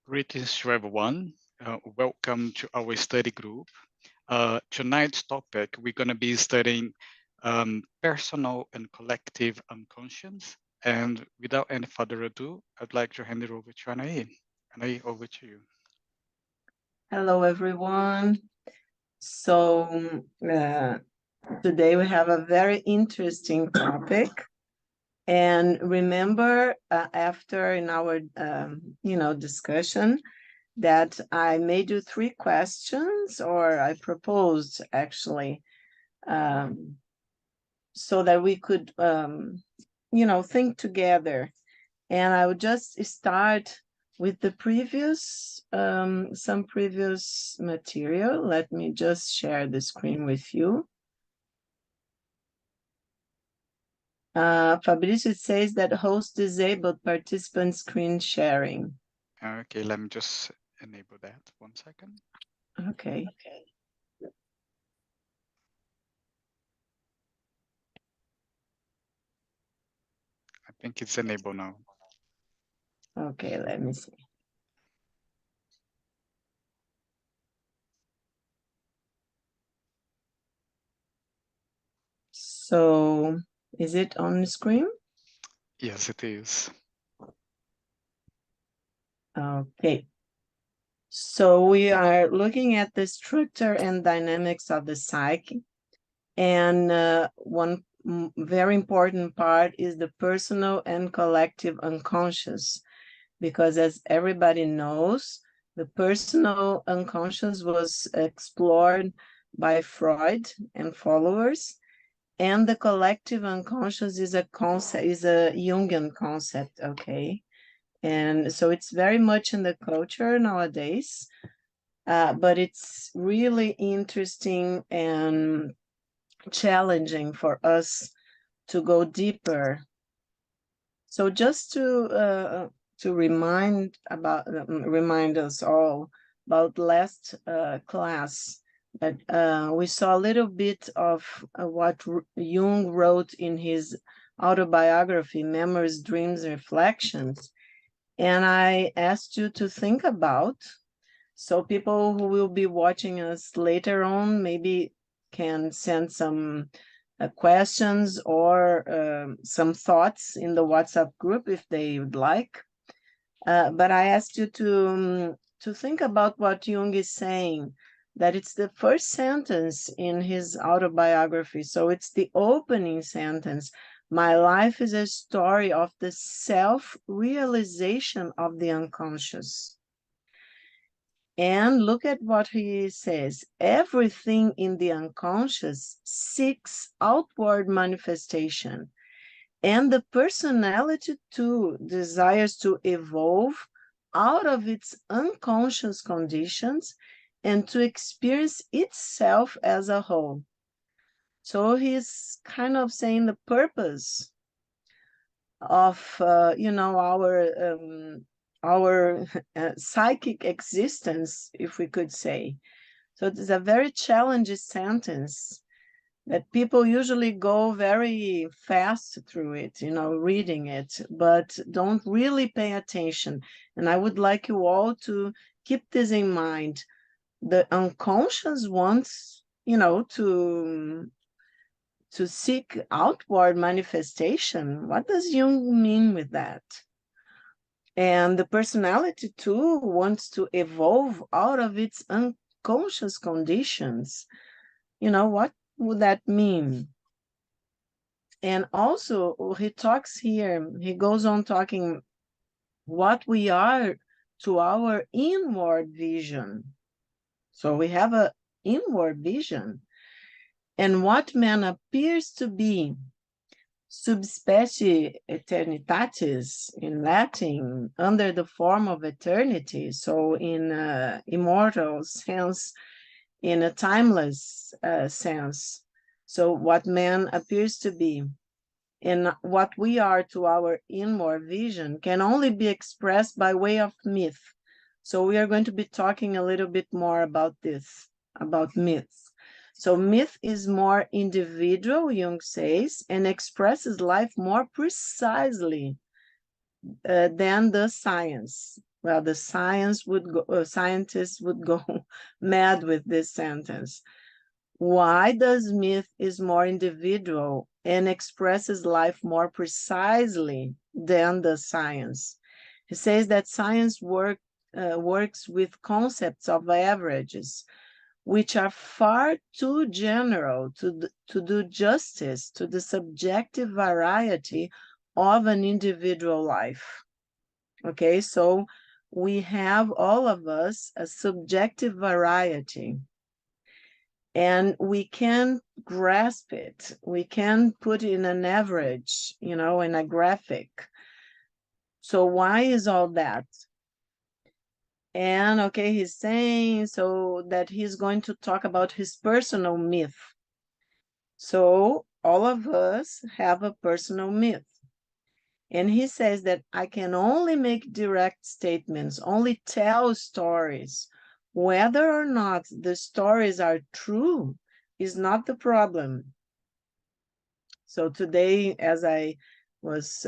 Greetings to everyone. Welcome to our study group. Tonight's topic, we're going to be studying personal and collective unconscious. And without any further ado, I'd like to hand it over to Anahy. Anahy, over to you. Hello, everyone. So today we have a very interesting topic. And remember, after in our discussion, that I made you 3 questions, or I proposed actually, so that we could think together. And I would just start with the previous, some previous material. Let me just share the screen with you. Fabrizio says that host disabled participant screen sharing. Okay, let me just enable that 1 second. Okay. I think it's enabled now. Okay, let me see. So, is it on the screen? Yes, it is. Okay. So we are looking at the structure and dynamics of the psyche. And one very important part is the personal and collective unconscious, because as everybody knows, the personal unconscious was explored by Freud and followers, and the collective unconscious is a concept, is a Jungian concept, okay? And so it's very much in the culture nowadays, but it's really interesting and challenging for us to go deeper. So just to remind us all about last class, that we saw a little bit of what Jung wrote in his autobiography, Memories, Dreams, Reflections. And I asked you to think about, so people who will be watching us later on maybe can send some questions or some thoughts in the WhatsApp group if they would like. But I asked you to think about what Jung is saying, that it's the first sentence in his autobiography. So it's the opening sentence. My life is a story of the self-realization of the unconscious. And look at what he says. Everything in the unconscious seeks outward manifestation. And the personality too desires to evolve out of its unconscious conditions and to experience itself as a whole. So he's kind of saying the purpose of, our psychic existence, if we could say. So it's a very challenging sentence that people usually go very fast through it, reading it, but don't really pay attention. And I would like you all to keep this in mind. The unconscious wants, to seek outward manifestation. What does Jung mean with that? And the personality too wants to evolve out of its unconscious conditions. What would that mean? And also he talks here, he goes on talking what we are to our inward vision. So we have an inward vision. And what man appears to be, subspecie eternitatis in Latin, under the form of eternity, so in immortal sense, in a timeless sense. So what man appears to be and what we are to our inward vision can only be expressed by way of myth. So we are going to be talking a little bit more about this, about myths. So myth is more individual, Jung says, and expresses life more precisely than the science. Well, the scientists would go mad with this sentence. Why does myth is more individual and expresses life more precisely than the science? He says that science works with concepts of averages, which are far too general to do justice to the subjective variety of an individual life. Okay, so we have, all of us, a subjective variety, and we can grasp it. We can put in an average, in a graphic. So why is all that? And okay, he's saying so that he's going to talk about his personal myth. So all of us have a personal myth. And he says that I can only make direct statements, only tell stories. Whether or not the stories are true is not the problem. So today, as I was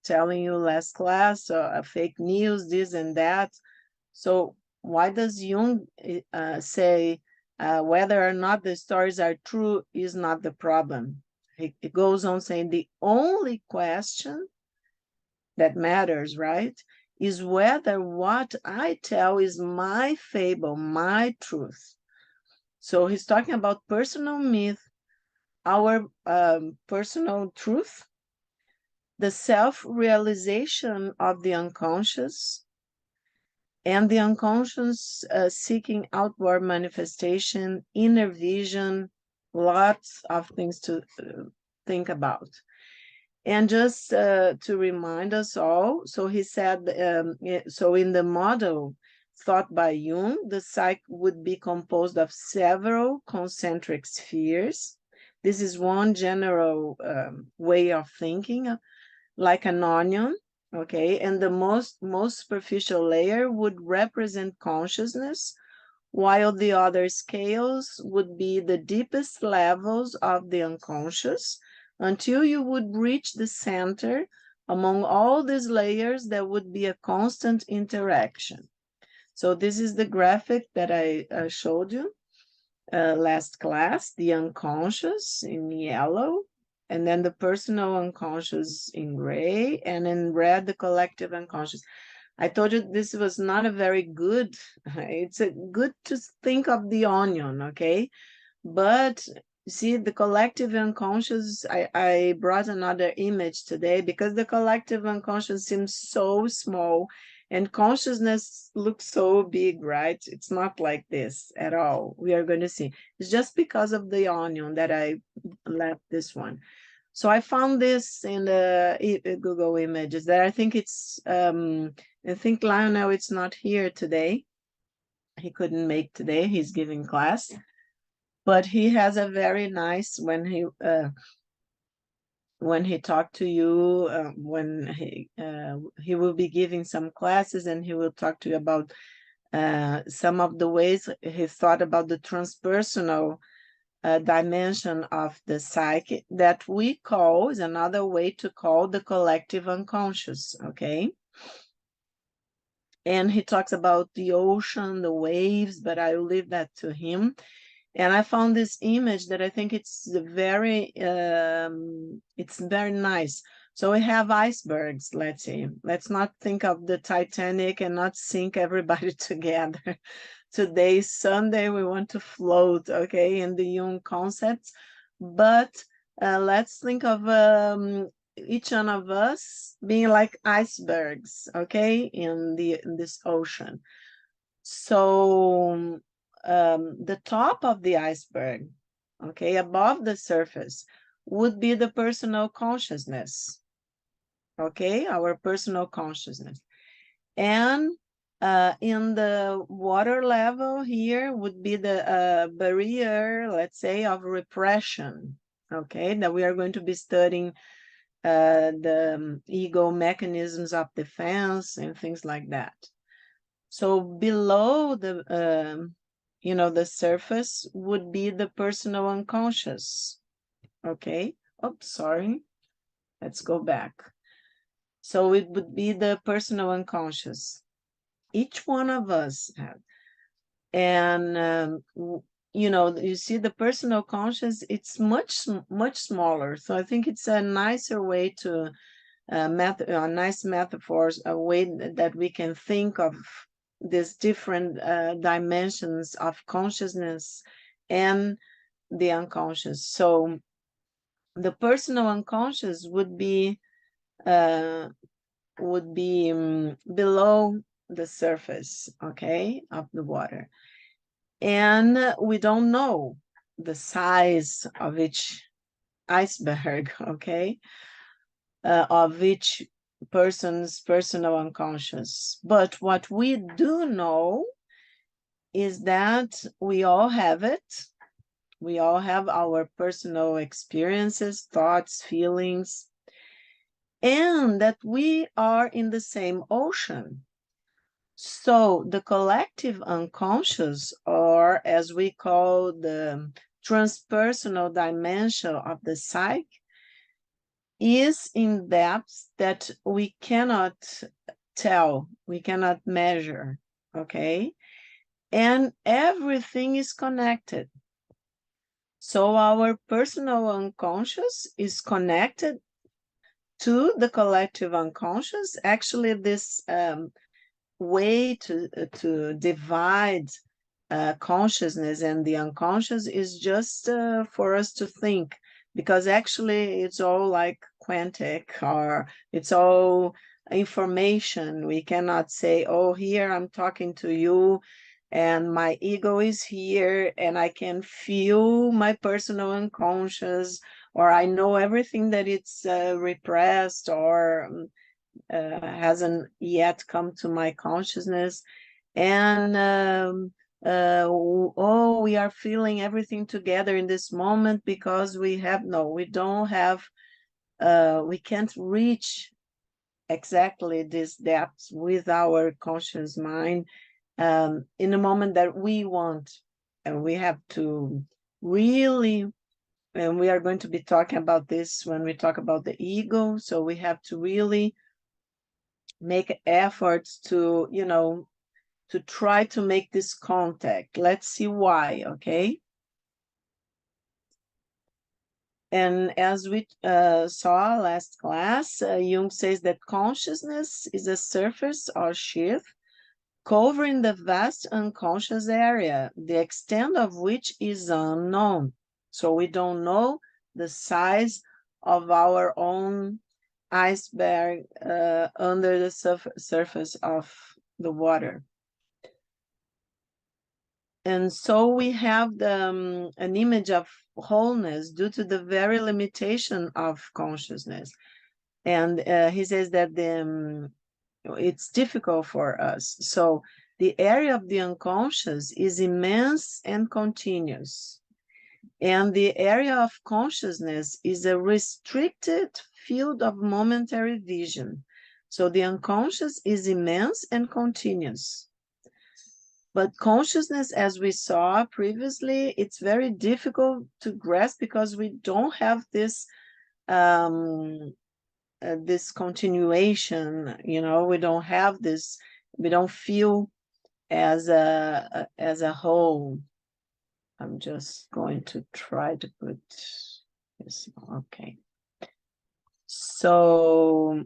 telling you last class, fake news, this and that. So why does Jung say whether or not the stories are true is not the problem? He goes on saying the only question that matters, right, is whether what I tell is my fable, my truth. So he's talking about personal myth, our personal truth, the self-realization of the unconscious, and the unconscious seeking outward manifestation, inner vision, lots of things to think about. And just to remind us all, so he said, so in the model thought by Jung, the psyche would be composed of several concentric spheres. This is one general way of thinking, like an onion, okay? And the most superficial layer would represent consciousness, while the other scales would be the deepest levels of the unconscious, until you would reach the center. Among all these layers, there would be a constant interaction. So this is the graphic that I showed you last class, the unconscious in yellow, and then the personal unconscious in gray, and in red, the collective unconscious. I told you this was not a very good, it's good to think of the onion, okay? But see, the collective unconscious, I brought another image today because the collective unconscious seems so small and consciousness looks so big, right? It's not like this at all. We are going to see. It's just because of the onion that I left this one. So I found this in the Google Images that I think it's, I think Lionel, it's not here today. He couldn't make today, he's giving class. But he has a very nice, when he talked to you, when he will be giving some classes, and he will talk to you about some of the ways he thought about the transpersonal dimension of the psyche that we call, is another way to call the collective unconscious, okay? And he talks about the ocean, the waves, but I will leave that to him. And I found this image that I think it's very nice. So we have icebergs, let's see. Let's not think of the Titanic and not sink everybody together. Today's Sunday, we want to float, okay, in the Jung concepts. But let's think of each one of us being like icebergs, okay, in this ocean. So the top of the iceberg, okay, above the surface, would be the personal consciousness, okay, our personal consciousness. And in the water level here would be the barrier, let's say, of repression, okay, that we are going to be studying the ego mechanisms of defense and things like that. So below the the surface would be the personal unconscious, okay? Oops, sorry. Let's go back. So it would be the personal unconscious. Each one of us have. And you know, you see the personal conscious, it's much smaller. So I think it's a nicer way to a nice metaphors, a way that we can think of these different dimensions of consciousness and the unconscious. So the personal unconscious would be below the surface, okay, of the water. And we don't know the size of each iceberg, okay, of each person's personal unconscious. But what we do know is that we all have it. We all have our personal experiences, thoughts, feelings, and that we are in the same ocean. So the collective unconscious, or as we call the transpersonal dimension of the psyche, is in depths that we cannot tell, we cannot measure, okay? And everything is connected. So our personal unconscious is connected to the collective unconscious. Actually, this way to divide consciousness and the unconscious is just for us to think, because actually it's all like quantic, or it's all information. We cannot say, oh, here I'm talking to you and my ego is here and I can feel my personal unconscious, or I know everything that it's repressed or hasn't yet come to my consciousness. And oh, we are feeling everything together in this moment because we don't have, we can't reach exactly this depth with our conscious mind in the moment that we want. And we have to really, and we are going to be talking about this when we talk about the ego, so we have to really make efforts to, you know, to try to make this contact. Let's see why, okay? And as we saw last class, Jung says that consciousness is a surface or sheath covering the vast unconscious area, the extent of which is unknown. So we don't know the size of our own iceberg under the surface of the water. And so we have an image of wholeness due to the very limitation of consciousness. And he says that it's difficult for us. So the area of the unconscious is immense and continuous. And the area of consciousness is a restricted field of momentary vision. So the unconscious is immense and continuous. But consciousness, as we saw previously, it's very difficult to grasp because we don't have this this continuation, you know, we don't have this, we don't feel as a whole. I'm just going to try to put this, okay. So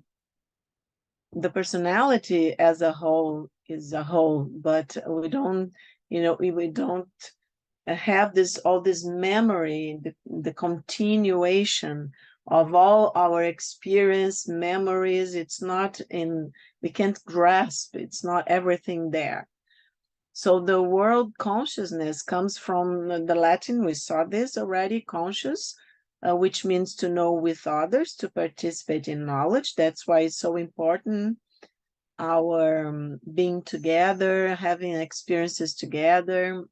the personality as a whole is a whole, but we don't, you know, we don't have this, all this memory, the continuation of all our experience, memories. It's not in, we can't grasp, it's not everything there. So the word consciousness comes from the Latin, we saw this already, conscious, which means to know with others, to participate in knowledge. That's why it's so important, our being together, having experiences together,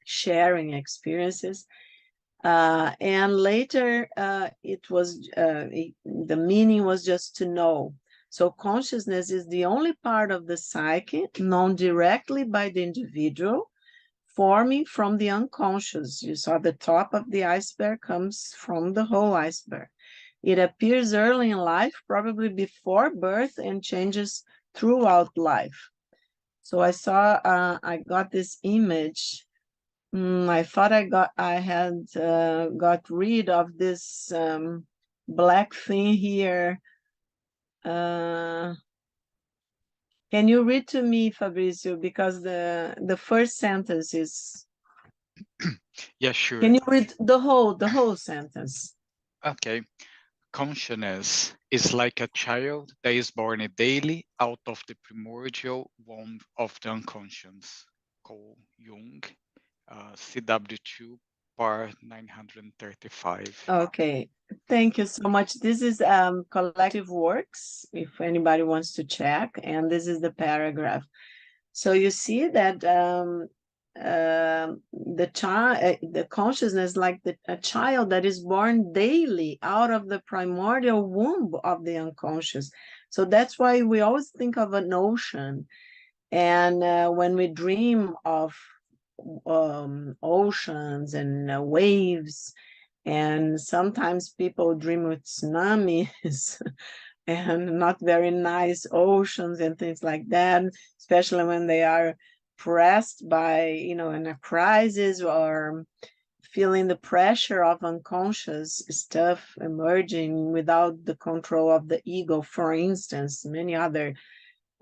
sharing experiences. And later it was, the meaning was just to know. So consciousness is the only part of the psyche known directly by the individual, forming from the unconscious. You saw the top of the iceberg comes from the whole iceberg. It appears early in life, probably before birth, and changes throughout life. So I saw, I got this image. I thought I had got rid of this black thing here. Can you read to me, Fabrizio? Because the first sentence is. Yeah, sure. Can you read the whole sentence? Okay. Consciousness is like a child that is born daily out of the primordial womb of the unconscious. Carl Jung, CW2, part 935. Okay, thank you so much. This is collective works, if anybody wants to check, and this is the paragraph. So you see that the child, the consciousness, like a child that is born daily out of the primordial womb of the unconscious. So that's why we always think of an ocean, and when we dream of oceans and waves, and sometimes people dream with tsunamis and not very nice oceans and things like that, especially when they are pressed by, in a crisis, or feeling the pressure of unconscious stuff emerging without the control of the ego, for instance. Many other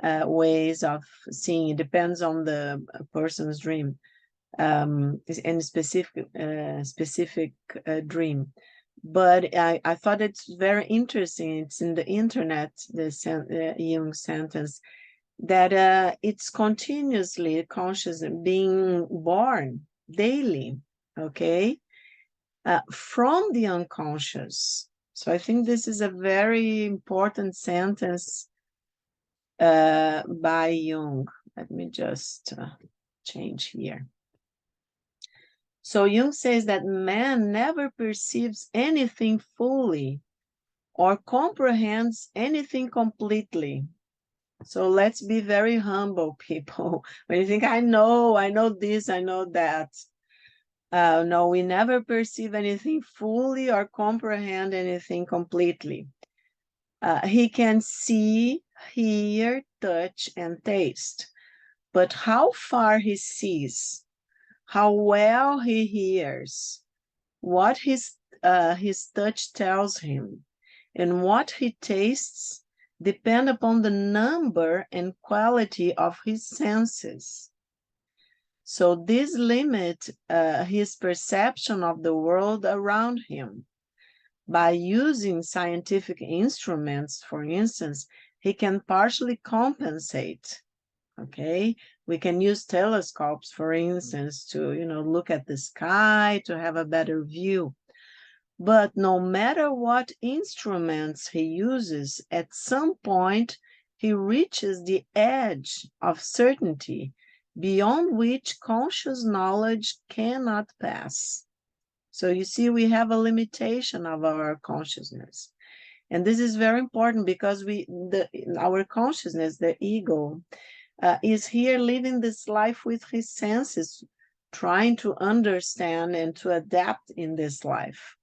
ways of seeing it, depends on the person's dream, and specific dream. But I thought it's very interesting. It's in the internet, the Jung sentence, that it's continuously conscious being born daily, okay, from the unconscious. So I think this is a very important sentence by Jung. Let me just change here. So Jung says that man never perceives anything fully or comprehends anything completely. So let's be very humble, people. When you think, I know this, I know that. No, we never perceive anything fully or comprehend anything completely. He can see, hear, touch, and taste. But how far he sees, how well he hears, what his touch tells him, and what he tastes depend upon the number and quality of his senses. So this limits his perception of the world around him. By using scientific instruments, for instance, he can partially compensate. Okay, we can use telescopes, for instance, to look at the sky, to have a better view. But no matter what instruments he uses, at some point he reaches the edge of certainty beyond which conscious knowledge cannot pass. So you see, we have a limitation of our consciousness. And this is very important because our consciousness, the ego, is here living this life with his senses, trying to understand and to adapt in this life.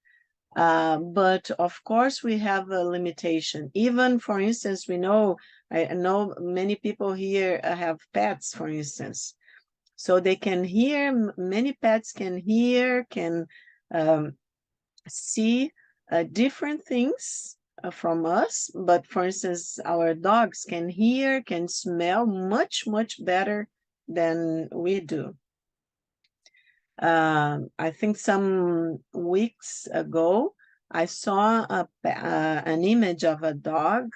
But of course, we have a limitation. Even, for instance, I know many people here have pets, for instance. So they can hear, many pets can hear, can see different things from us. But for instance, our dogs can hear, can smell much, much better than we do. I think some weeks ago, I saw an image of a dog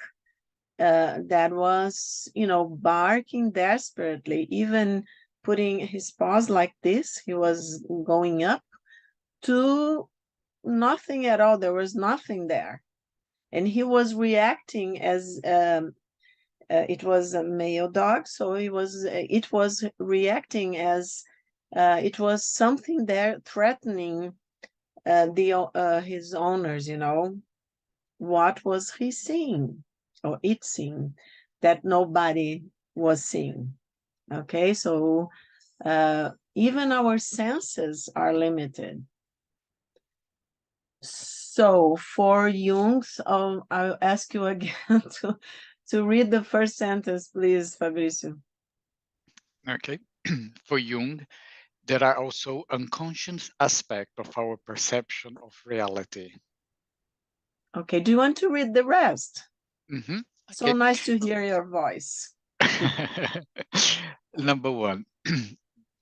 that was, barking desperately, even putting his paws like this. He was going up to nothing at all. There was nothing there. And he was reacting as it was a male dog, so it was reacting as it was something there threatening his owners. What was he seeing, or it seeing, that nobody was seeing? Okay, so even our senses are limited. So for Jung's, I'll ask you again to read the first sentence, please, Fabrizio. Okay. For Jung, there are also unconscious aspects of our perception of reality. Okay, do you want to read the rest? Mm-hmm. So Okay. nice to hear your voice. Number one,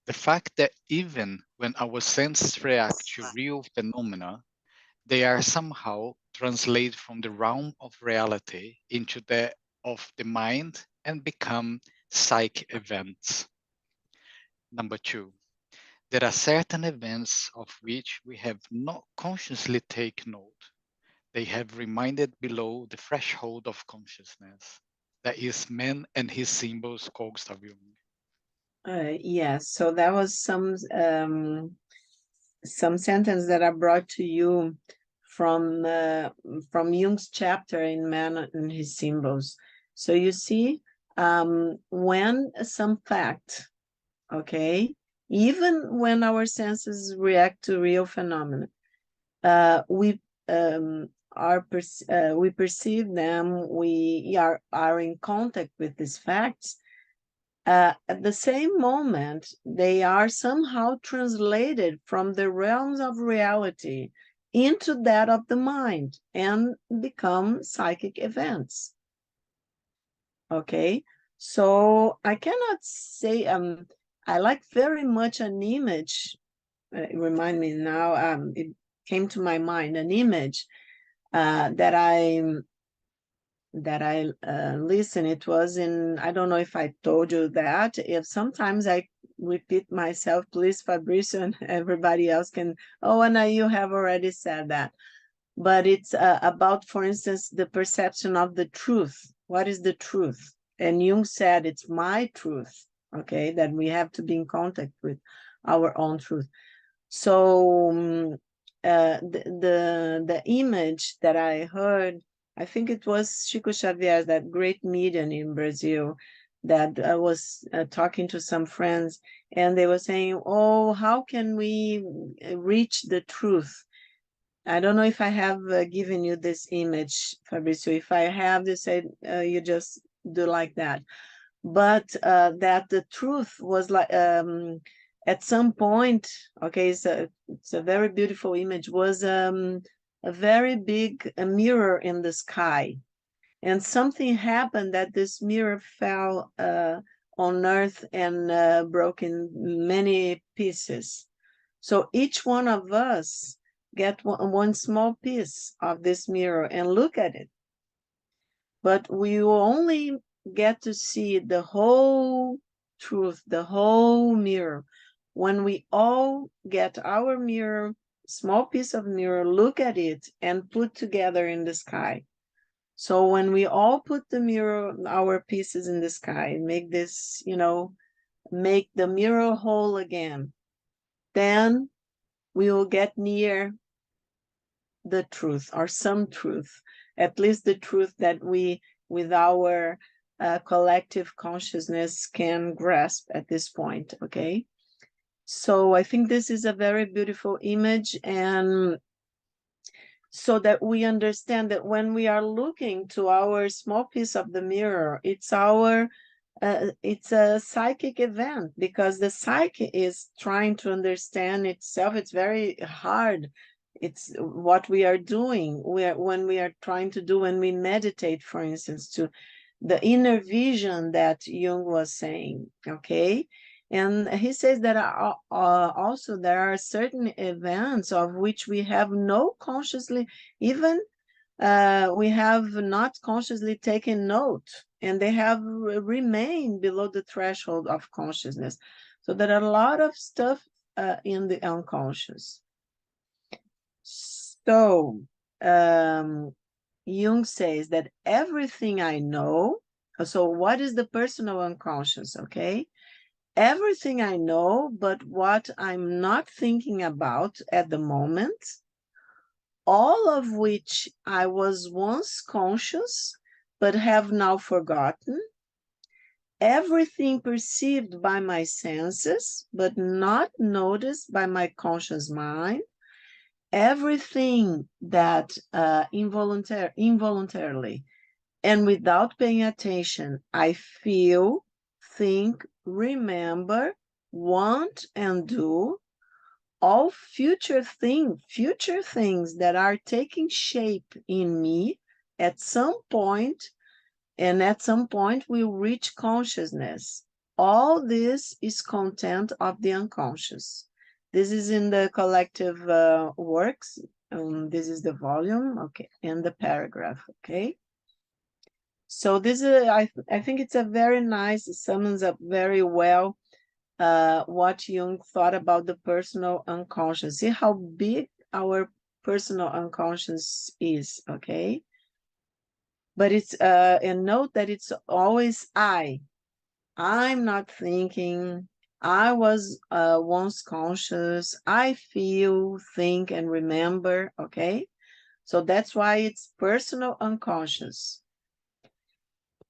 the fact that even when our senses react to real phenomena, they are somehow translated from the realm of reality into that of the mind and become psychic events. Number two, there are certain events of which we have not consciously taken note. They have remained below the threshold of consciousness. That is man and his symbols, Karl Gustav Jung. Yes, so that was some sentence that I brought to you from Jung's chapter in Man and His Symbols. So you see, when some fact, okay, even when our senses react to real phenomena, we perceive them, we are in contact with these facts. At the same moment, they are somehow translated from the realms of reality into that of the mind and become psychic events. Okay, so I cannot say, I like very much an image, remind me now, it came to my mind, an image that I listen. It was in, I don't know if I told you that. If sometimes I repeat myself, please, Fabrizio, and everybody else can, oh, Anna, you have already said that. But it's about, for instance, the perception of the truth. What is the truth? And Jung said it's my truth, okay, that we have to be in contact with our own truth. So the image that I heard, I think it was Chico Xavier, that great medium in Brazil, that I was talking to some friends, and they were saying, oh, how can we reach the truth? I don't know if I have given you this image, Fabrizio. If I have, you say you just do like that. But that the truth was like, at some point, okay, so it's a very beautiful image, was a very big mirror in the sky. And something happened that this mirror fell on earth and broke in many pieces. So each one of us get one small piece of this mirror and look at it. But we will only get to see the whole truth, the whole mirror, when we all get our mirror, small piece of mirror, look at it and put together in the sky. So when we all put the mirror, our pieces in the sky, make this, make the mirror whole again, then we will get near the truth, or some truth, at least the truth that we, with our collective consciousness, can grasp at this point, okay? So I think this is a very beautiful image, and so that we understand that when we are looking to our small piece of the mirror, it's a psychic event, because the psyche is trying to understand itself. It's very hard. It's what we are doing. When we are trying to do, when we meditate, for instance, to the inner vision that Jung was saying, okay? And he says that also there are certain events of which we have no consciously, even we have not consciously taken note, and they have remained below the threshold of consciousness. So there are a lot of stuff in the unconscious. So Jung says that everything I know, so what is the personal unconscious, okay? Everything I know, but what I'm not thinking about at the moment, all of which I was once conscious, but have now forgotten, everything perceived by my senses, but not noticed by my conscious mind, everything that involuntarily and without paying attention, I feel, think, remember, want, and do, all future things that are taking shape in me at some point, and at some point will reach consciousness. All this is content of the unconscious. This is in the collective works. This is the volume, okay, and the paragraph, okay. So this is, I think it's a very nice, it sums up very well what Jung thought about the personal unconscious. See how big our personal unconscious is, okay? But it's, and note that it's always I. I'm not thinking. I was once conscious. I feel, think, and remember, okay? So that's why it's personal unconscious.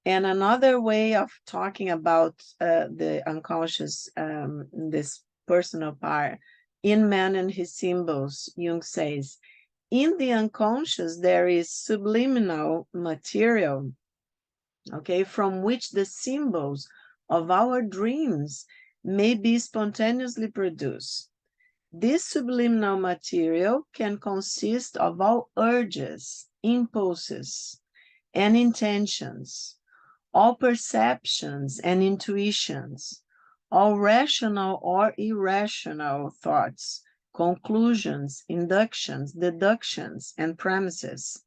And another way of talking about the unconscious, this personal part, in Man and His Symbols, Jung says, in the unconscious, there is subliminal material, okay, from which the symbols of our dreams may be spontaneously produced. This subliminal material can consist of all urges, impulses, and intentions, all perceptions and intuitions, all rational or irrational thoughts, conclusions, inductions, deductions, and premises,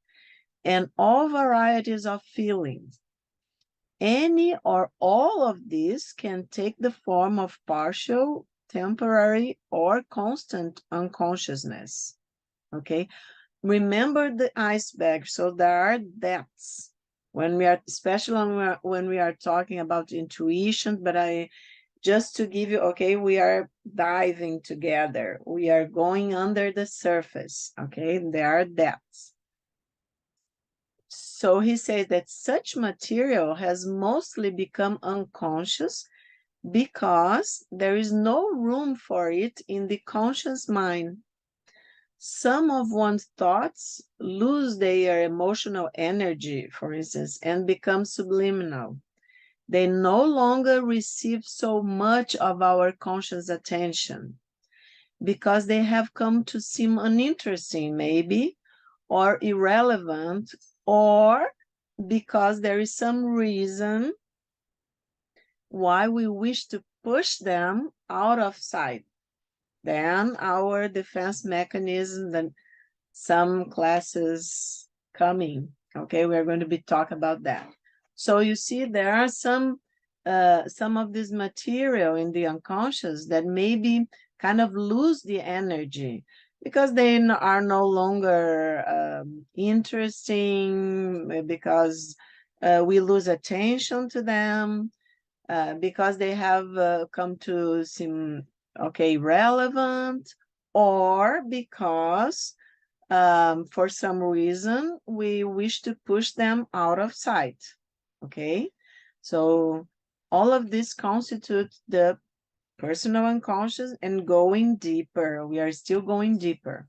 and all varieties of feelings. Any or all of these can take the form of partial, temporary, or constant unconsciousness. Okay? Remember the iceberg. So there are depths when we are, especially when we are talking about intuition, but just to give you, okay, we are diving together. We are going under the surface, okay? There are depths. So he says that such material has mostly become unconscious because there is no room for it in the conscious mind. Some of one's thoughts lose their emotional energy, for instance, and become subliminal. They no longer receive so much of our conscious attention because they have come to seem uninteresting, maybe, or irrelevant, or because there is some reason why we wish to push them out of sight. Then our defense mechanism, then some classes coming, okay, we're going to be talking about that. So you see, there are some of this material in the unconscious that maybe kind of lose the energy because they are no longer interesting, because we lose attention to them, because they have come to seem, okay, relevant, or because for some reason we wish to push them out of sight, okay? So all of this constitutes the personal unconscious and going deeper. We are still going deeper.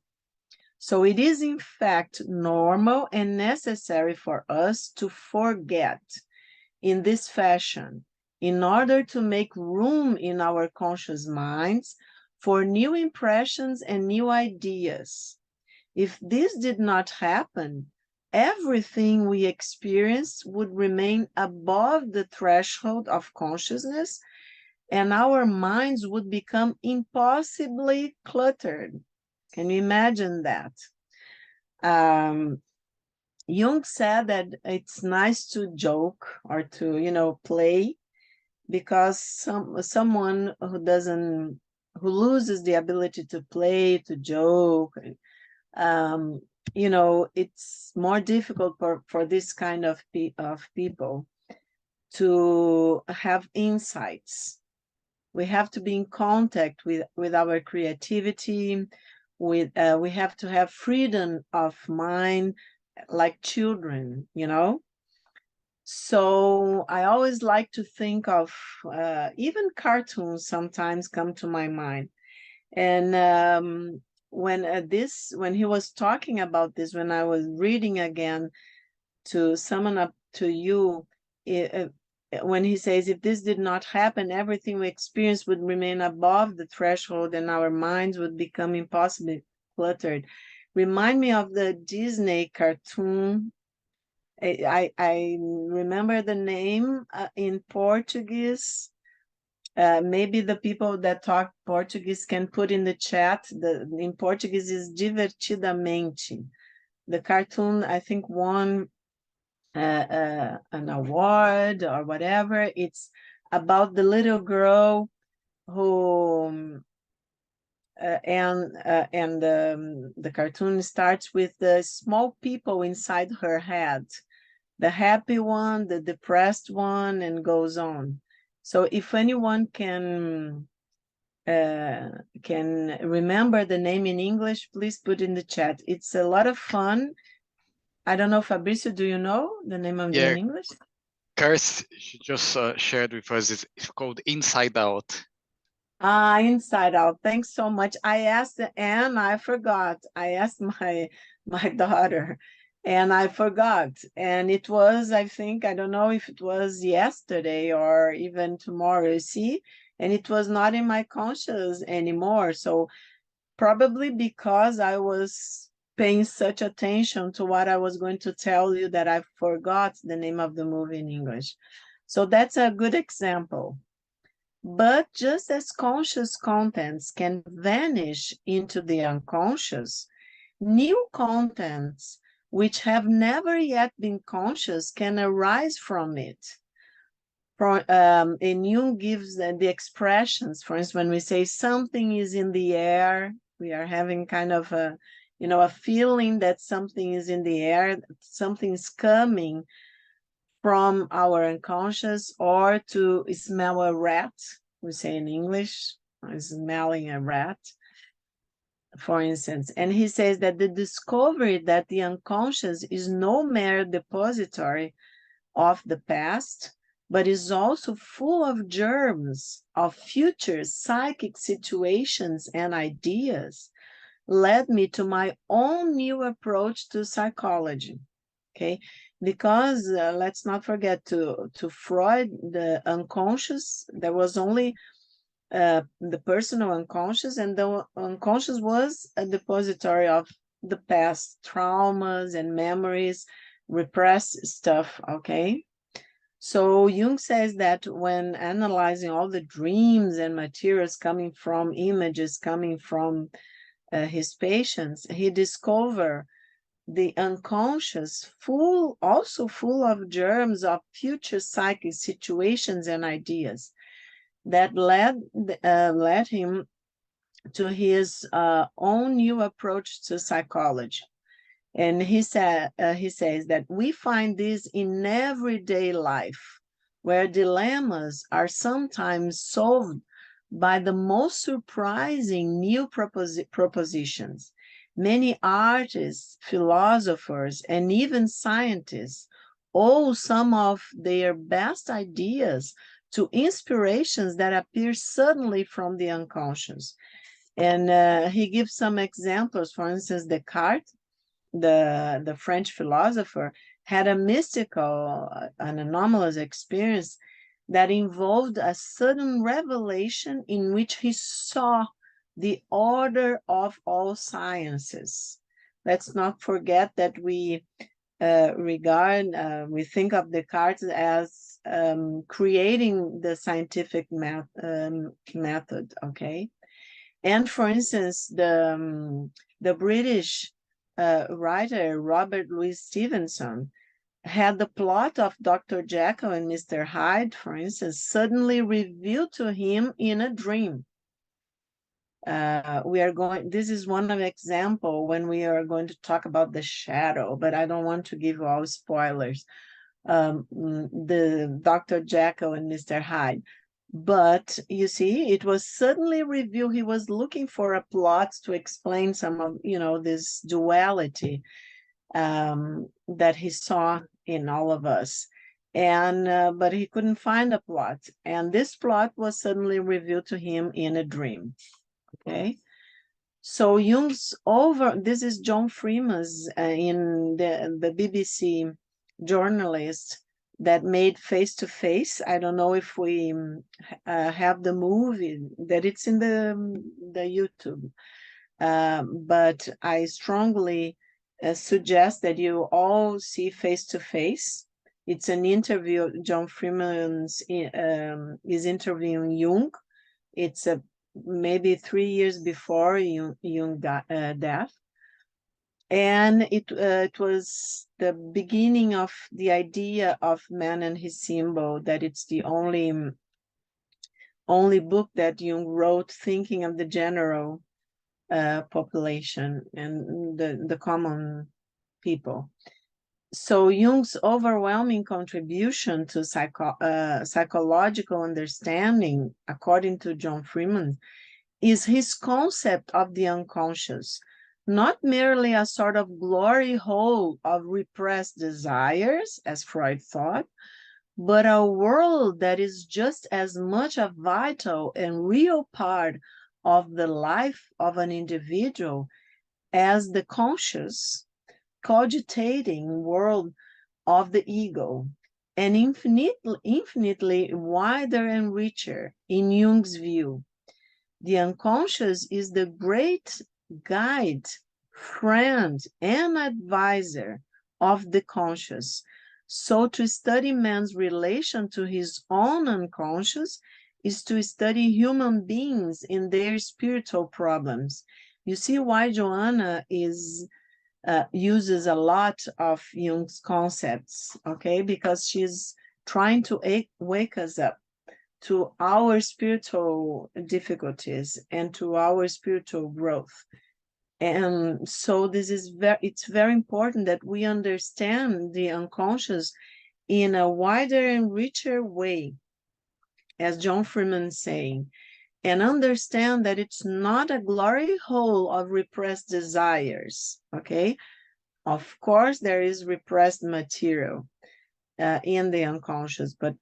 So it is in fact normal and necessary for us to forget in this fashion in order to make room in our conscious minds for new impressions and new ideas. If this did not happen, everything we experienced would remain above the threshold of consciousness, and our minds would become impossibly cluttered. Can you imagine that? Jung said that it's nice to joke or to, play, because someone who loses the ability to play, to joke, it's more difficult for this kind of people to have insights. We have to be in contact with our creativity. We have to have freedom of mind, like children, So I always like to think of even cartoons sometimes come to my mind. And when he was talking about this, when I was reading again to summon up to you, when he says, if this did not happen, everything we experience would remain above the threshold and our minds would become impossibly cluttered. Remind me of the Disney cartoon. I remember the name in Portuguese. Maybe the people that talk Portuguese can put in the chat. In Portuguese is Divertidamente. The cartoon, I think, won an award or whatever. It's about the little girl who the cartoon starts with the small people inside her head, the happy one, the depressed one, and goes on. So if anyone can remember the name in English, please put in the chat. It's a lot of fun. I don't know, Fabrizio, do you know the name of it in English? Kirst, she just shared with us, it's called Inside Out. Inside Out. Thanks so much. I asked Anne, I forgot. I asked my daughter, and I forgot. And it was, I think, I don't know if it was yesterday or even tomorrow, you see? And it was not in my conscious anymore. So probably because I was paying such attention to what I was going to tell you that I forgot the name of the movie in English. So that's a good example. But just as conscious contents can vanish into the unconscious, new contents which have never yet been conscious can arise from it. And Jung gives the expressions. For instance, when we say something is in the air, we are having kind of a feeling that something is in the air, something is coming from our unconscious, or to smell a rat, we say in English, smelling a rat, for instance. And he says that the discovery that the unconscious is no mere depository of the past, but is also full of germs of future psychic situations and ideas, led me to my own new approach to psychology. Okay, because let's not forget, to Freud, the unconscious, there was only the personal unconscious, and the unconscious was a depository of the past traumas and memories, repressed stuff. Okay, so Jung says that when analyzing all the dreams and materials coming from images coming from his patients, he discovered the unconscious also full of germs of future psychic situations and ideas that led him to his own new approach to psychology. And he says that we find this in everyday life, where dilemmas are sometimes solved by the most surprising new propositions. Many artists, philosophers, and even scientists owe some of their best ideas to inspirations that appear suddenly from the unconscious. And he gives some examples. For instance, Descartes, the French philosopher, had a mystical, an anomalous experience that involved a sudden revelation in which he saw the order of all sciences. Let's not forget that we think of Descartes as creating the scientific method, okay? And for instance, the British writer Robert Louis Stevenson had the plot of Dr. Jekyll and Mr. Hyde, for instance, suddenly revealed to him in a dream. This is one of the example when we are going to talk about the shadow, but I don't want to give all spoilers. The Dr. Jekyll and Mr. Hyde. But you see, it was suddenly revealed. He was looking for a plot to explain some of, this duality that he saw in all of us. And but he couldn't find a plot. And this plot was suddenly revealed to him in a dream. Okay. So this is John Freeman's in the BBC journalist that made Face to Face. I don't know if we have the movie, that it's in the YouTube, but I strongly suggest that you all see Face to Face. It's an interview. John Freeman is interviewing Jung. It's maybe 3 years before Jung death. And it was the beginning of the idea of Man and His Symbol, that it's the only book that Jung wrote thinking of the general population and the common people. So Jung's overwhelming contribution to psychological understanding, according to John Freeman, is his concept of the unconscious, not merely a sort of glory hole of repressed desires, as Freud thought, but a world that is just as much a vital and real part of the life of an individual as the conscious, cogitating world of the ego, and infinitely wider and richer in Jung's view. The unconscious is the great guide, friend, and advisor of the conscious. So to study man's relation to his own unconscious is to study human beings in their spiritual problems. You see why Joanna uses a lot of Jung's concepts, okay? Because she's trying to wake us up to our spiritual difficulties and to our spiritual growth. And so it's very important that we understand the unconscious in a wider and richer way, as John Freeman is saying, and understand that it's not a glory hole of repressed desires, okay? Of course, there is repressed material in the unconscious, but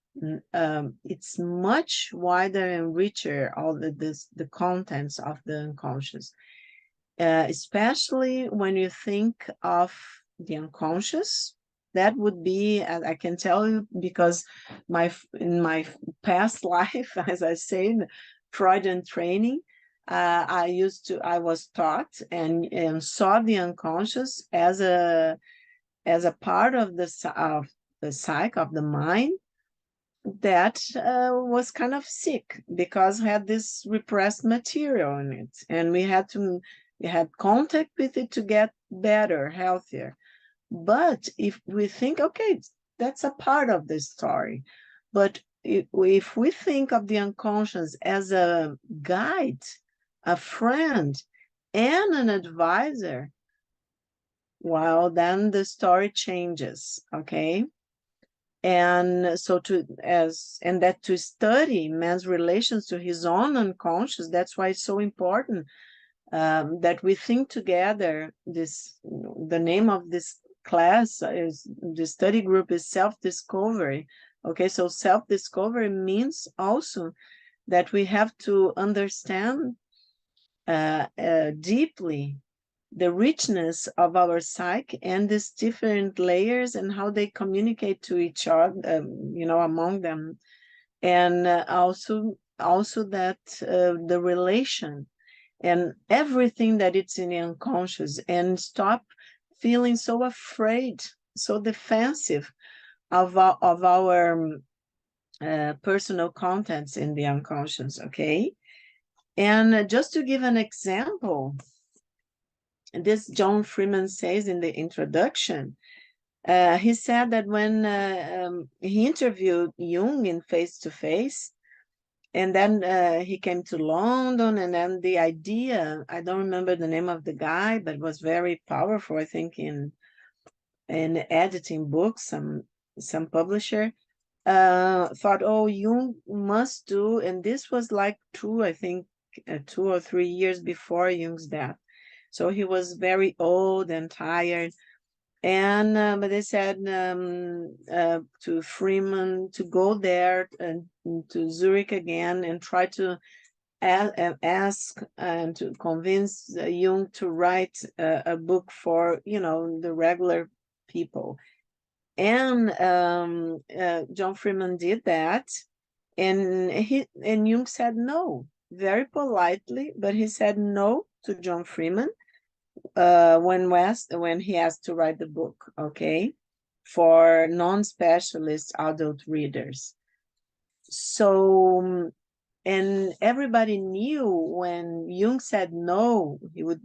it's much wider and richer, all the contents of the unconscious, especially when you think of the unconscious. That would be, I can tell you, because in my past life, as I say, Freudian training, I was taught and saw the unconscious as a part of the psyche, of the mind, that was kind of sick because it had this repressed material in it, and we had contact with it to get better, healthier. But if we think, okay, that's a part of the story, but if we think of the unconscious as a guide, a friend, and an advisor, well, then the story changes, okay? And so to study man's relations to his own unconscious, that's why it's so important that we think together. The name of this class is, the study group is self-discovery. Okay, so self-discovery means also that we have to understand deeply the richness of our psyche and these different layers and how they communicate to each other, among them, and also that the relation and everything that it's in the unconscious, and stop feeling so afraid, so defensive of our personal contents in the unconscious, okay? And just to give an example, this John Freeman says in the introduction, he said that when he interviewed Jung in Face to Face, and then he came to London, and then the idea, I don't remember the name of the guy, but it was very powerful, I think, in editing books, some publisher thought, oh, Jung must do, and this was like 2 or 3 years before Jung's death. So he was very old and tired. And but they said to Freeman to go there and to Zurich again and try to ask and to convince Jung to write a book for, the regular people. And John Freeman did that, and Jung said no, very politely, but he said no to John Freeman when he has to write the book, okay, for non-specialist adult readers. So, and everybody knew when Jung said no, he would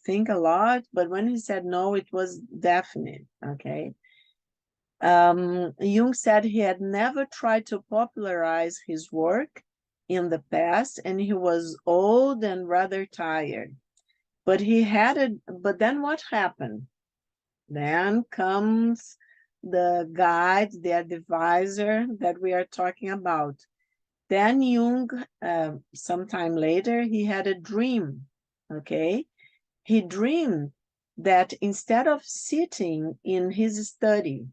think a lot, but when he said no, it was definite, okay? Jung said he had never tried to popularize his work in the past, and he was old and rather tired. But then what happened? Then comes the guide, the advisor that we are talking about. Then Jung, sometime later, he had a dream, okay? He dreamed that instead of sitting in his study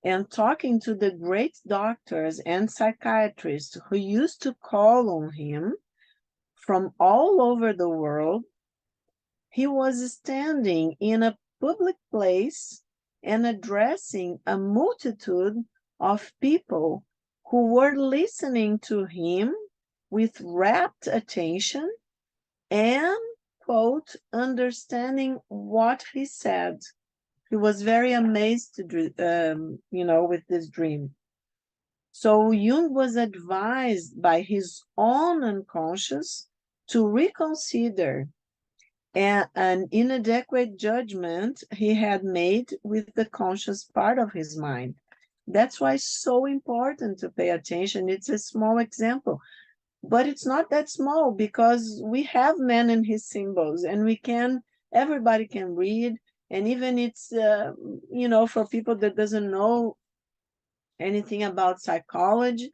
and talking to the great doctors and psychiatrists who used to call on him from all over the world, he was standing in a public place and addressing a multitude of people who were listening to him with rapt attention and, quote, understanding what he said. He was very amazed with this dream. So Jung was advised by his own unconscious to reconsider an inadequate judgment he had made with the conscious part of his mind. That's why it's so important to pay attention. It's a small example, but it's not that small because we have men in his symbols, and everybody can read, and even it's, for people that doesn't know anything about psychology,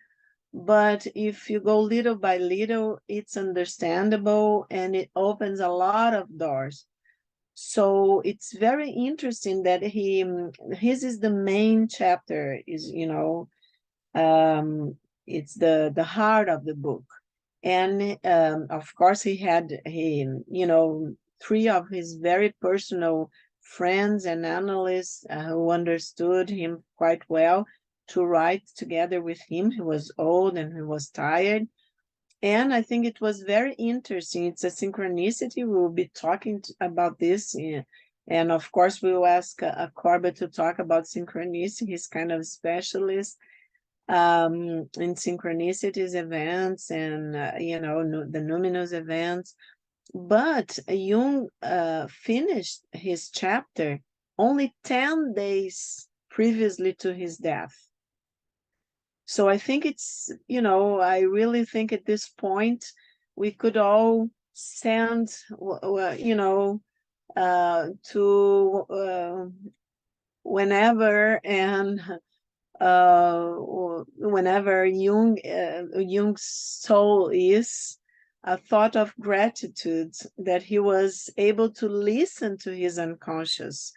but if you go little by little, it's understandable and it opens a lot of doors. So it's very interesting that his is the main chapter, is, it's the heart of the book. And of course, he three of his very personal friends and analysts who understood him quite well to write together with him. He was old and he was tired. And I think it was very interesting. It's a synchronicity. We'll be talking about this. And of course, we will ask Corbett to talk about synchronicity. He's kind of a specialist in synchronicities events and, the numinous events. But Jung finished his chapter only 10 days previously to his death. So I think it's, I really think at this point, we could all send, to whenever and whenever Jung's soul is, a thought of gratitude that he was able to listen to his unconscious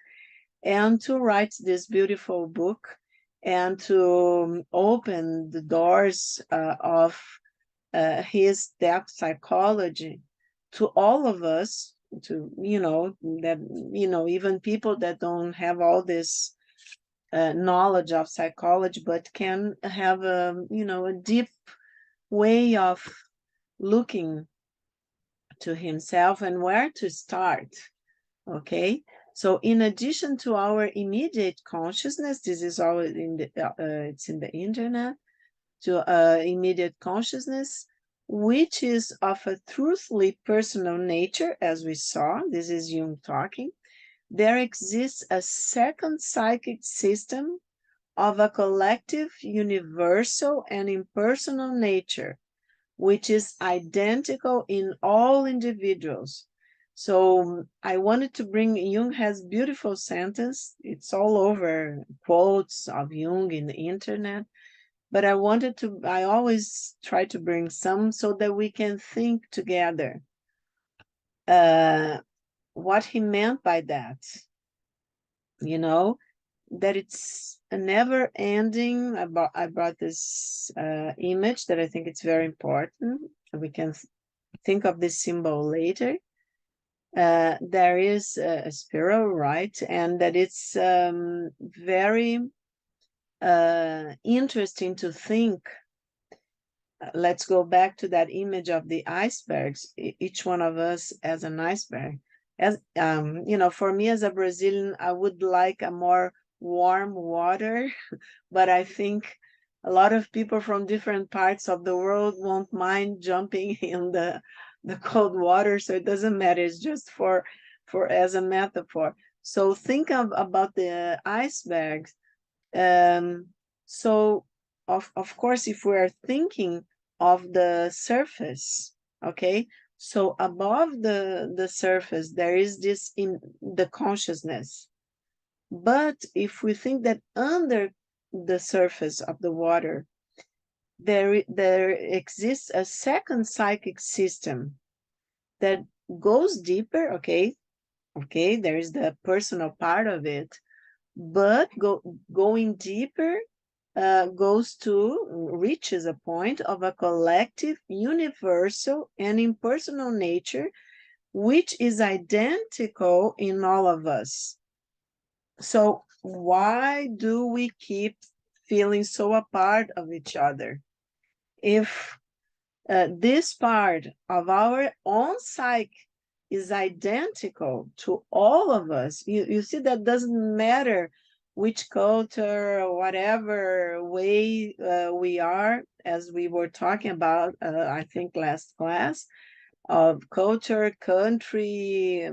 and to write this beautiful book and to open the doors of his depth psychology to all of us, to, even people that don't have all this knowledge of psychology, but can have a deep way of looking to himself and where to start. Okay, so in addition to our immediate consciousness, this is all it's in the internet, to immediate consciousness, which is of a truthfully personal nature, as we saw. This is Jung talking. There exists a second psychic system of a collective, universal, and impersonal nature, which is identical in all individuals. So I wanted to bring, Jung has beautiful sentence. It's all over quotes of Jung in the internet. But I always try to bring some so that we can think together what he meant by that. That it's a never ending. I brought this image that I think it's very important. We can think of this symbol later. There is a spiral, right? And that it's very interesting to think. Let's go back to that image of the icebergs, each one of us as an iceberg. As for me as a Brazilian, I would like a more warm water, but I think a lot of people from different parts of the world won't mind jumping in the cold water, so it doesn't matter. It's just for as a metaphor. So think about the icebergs. So of course, if we're thinking of the surface, okay, so above the surface there is this in the consciousness. But if we think that under the surface of the water there exists a second psychic system that goes deeper, okay, there is the personal part of it, but going deeper reaches a point of a collective, universal, and impersonal nature, which is identical in all of us. So why do we keep feeling so apart of each other? If this part of our own psyche is identical to all of us, you see, that doesn't matter which culture or whatever way we are, as we were talking about, I think last class, of culture, country,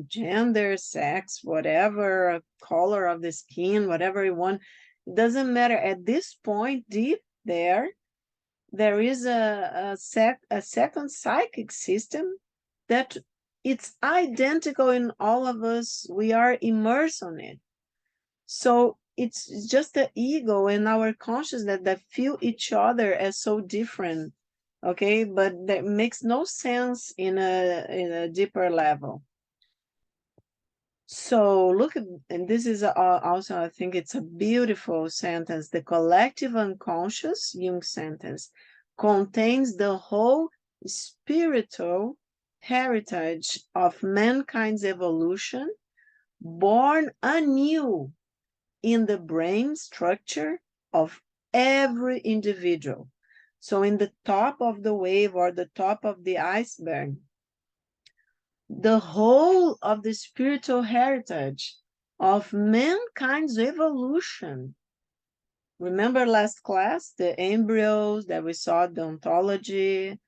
gender, sex, whatever, color of the skin, whatever you want. It doesn't matter. At this point, deep there is a second psychic system that it's identical in all of us. We are immersed on it. So it's just the ego and our consciousness that feel each other as so different, okay? But that makes no sense in a deeper level. So look at, and this is also, I think it's a beautiful sentence. The collective unconscious, Jung sentence, contains the whole spiritual heritage of mankind's evolution, born anew in the brain structure of every individual. So in the top of the wave or the top of the iceberg, the whole of the spiritual heritage of mankind's evolution. Remember last class, the embryos that we saw, the ontology